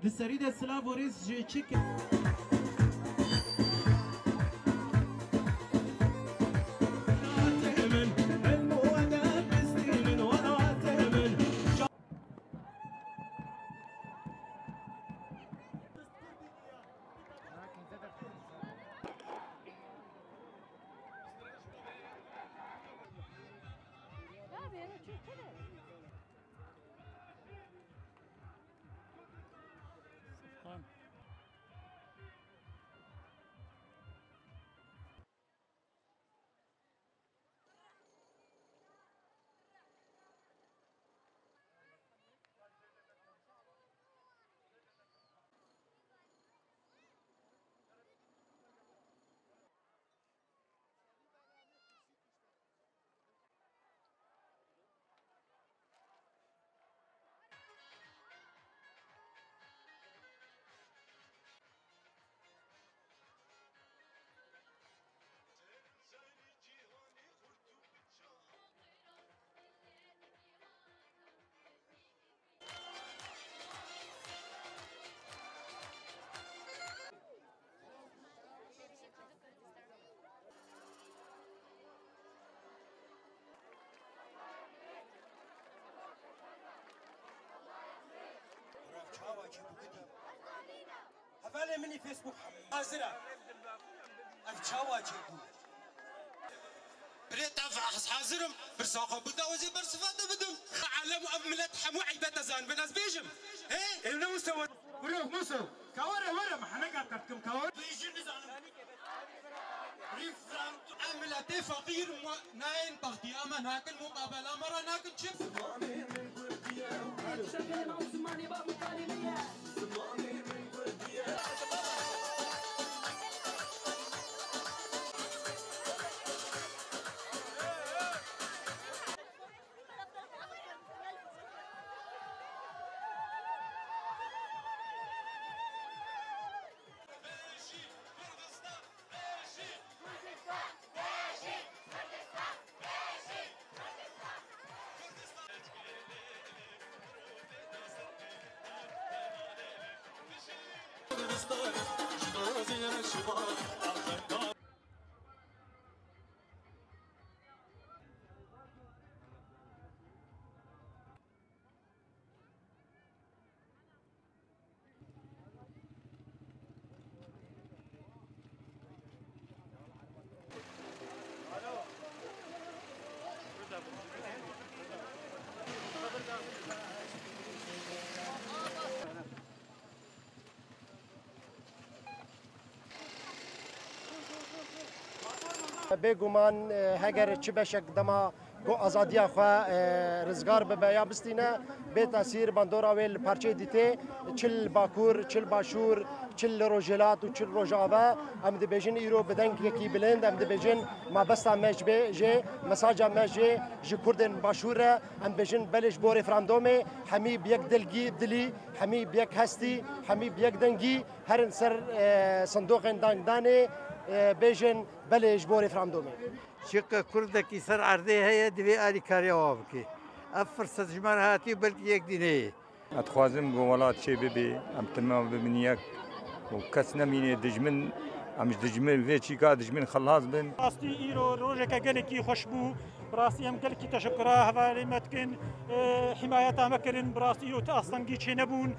لسری ده سلاف و ریز جه چک هفعل مني فيسبوك حازرة أفشاواجي بريت أفحص حازرم برساقة بدا وزي برسفات بدم علم أملت حمو عيبة زان بناس بيجم إيه إنه مستوى وروح موسى كورة ورا ما حنا قاتلكم كورة بيجي نزان ريفرانت أملت فقير ناين بختي أما ناكل مقابلة مرة ناكل شيب بگومان هگر چه بشک دما گو آزادیا خوا رزگار به یا بستینه به تاثیر بندورا ویل پارچه دیته چل باکور چل باشور چل روجلات و چل روجاوا ام دی بجن ایرو بدنگ یکی بلند ام دی بجن ما بستا مجبه جه مساجا مجه ج کردن باشور ام بجن بلش بو رفراندوم همی بیک دلگی دلی همی بیک هستی همی بیک دنگی هرن سر صندوق دانه بيجن بلش بوري فرامدومي شق كردكي سر عرضي هي دبي آلي كاريا وابكي أفرصة جمار هاتي بلكي يك ديني أتخوازم قولات شي ببي أم تمام بمنيك وكس نميني دجمن أمش دجمن فيتشي كا دجمن خلاص بن راستي إيرو روجك قالكي خوشبو براسي أم قالكي تشكرها هفالي متكن حمايتها مكرن براسي إيرو تأصلا جي نبون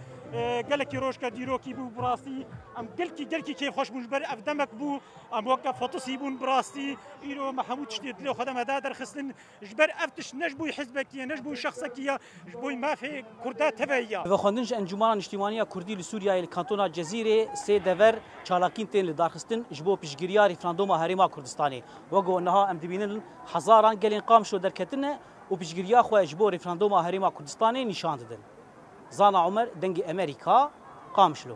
قالكي روجك ديروكي بو براسي أم قالكي كيف خوشبو جبر أفدمك بو أم وقف فتصيبون براسي إيرو محمود شتيت له خدم دادر خسن جبر أفتش نجبو حزبكية نجبو شخصكية جبو ما في كردات تبعية بخوندنج انجمن اجتماعی کردی لسوریا الکانتونا جزیره سه دور چالاکین تن لدارخستن جبو پیشگیری رفراندوم هریما کردستانی وگو انها ام دبینن هزاران گلین قام شو درکتنه و پیشگیری خو جبو رفراندوم هریما کردستانی نشان دادن زانا عمر دنگ امریکا قام شلو